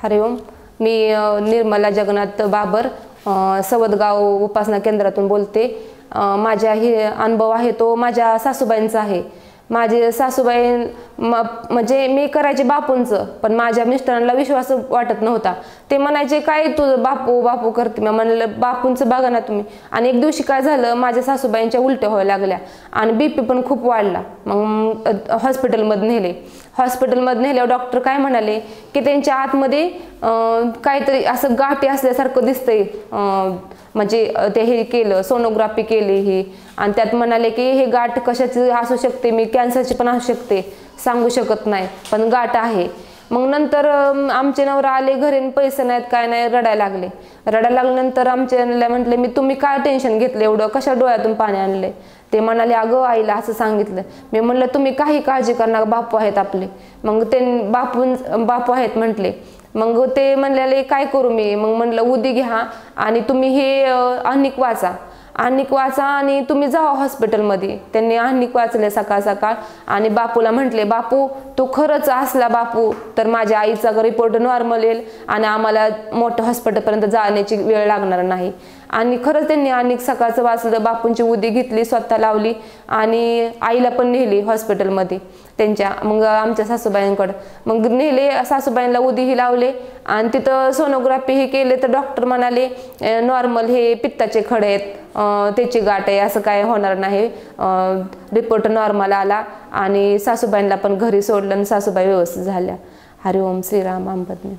हरिओम. मी निर्मला जगन्नाथ बाबर सवदगाव उपासना केंद्रातून बोलते. माझा हे अनुभव आहे तो माझ्या सासूबाईंचा आहे. माझे सासूबाई म्हणजे मी करायचे बापूंचं, पण माझ्या मिस्टरांना विश्वास वाटत नव्हता. ते म्हणायचे काय तुझं बापू बापू करते. मी म्हणलं बापूंचं बघा ना तुम्ही. आणि एक दिवशी काय झालं, माझ्या सासूबाईंच्या उलट्या व्हायला लागल्या आणि BP पण खूप वाढला. मग हॉस्पिटलमध्ये नेले. हॉस्पिटलमध्ये नेल्यावर डॉक्टर काय म्हणाले की त्यांच्या आतमध्ये काहीतरी असं गाठी असल्यासारखं दिसतंय. म्हणजे ते हे केलं, सोनोग्राफी केली ही, आणि त्यात म्हणाले की हे गाठ कशाची असू शकते, मी कॅन्सरची पण असू शकते, सांगू शकत नाही, पण गाठ आहे. मग नंतर आमचे नवरा आले घरी, पैसे नाहीत काय नाही, रडायला लागले. रडायला लागल्यानंतर आमच्या म्हटले मी तुम्ही काय टेन्शन घेतलं एवढं, कशा डोळ्यातून पाणी आणले. ते म्हणाले अगं आईला असं सांगितलं. मी म्हणलं तुम्ही काही काळजी करणार, बापू आहेत आपले. मग ते बापू आहेत म्हटले. मग ते म्हणलेले काय करू मी. मग म्हणलं उदी घ्या आणि तुम्ही हे अनिक वाचा, अनिक वाचा आणि तुम्ही जावा हॉस्पिटलमध्ये. त्यांनी अनिक वाचले सकाळ सकाळ आणि बापूला म्हटले बापू तू खरंच असला बापू तर माझ्या आईचा रिपोर्ट नॉर्मल येईल आणि आम्हाला मोठ्या हॉस्पिटलपर्यंत जाण्याची वेळ लागणार नाही. आणि खरंच त्यांनी अनेक सकाळचं वाचलं, बापूंची उदी घेतली, स्वतः लावली आणि आईला पण नेली हॉस्पिटलमध्ये त्यांच्या. मग आमच्या सासूबाईंकडं मग नेले, सासूबाईंना उदीही लावले आणि तिथं सोनोग्राफी ही केले. तर डॉक्टर म्हणाले नॉर्मल, हे पित्ताचे खडे आहेत, त्याची गाठ आहे, असं काय होणार नाही, रिपोर्ट नॉर्मल आला. आणि सासूबाईंना पण घरी सोडलं आणि सासूबाई व्यवस्थित झाल्या. हरिओम श्रीराम अंबज्ञ.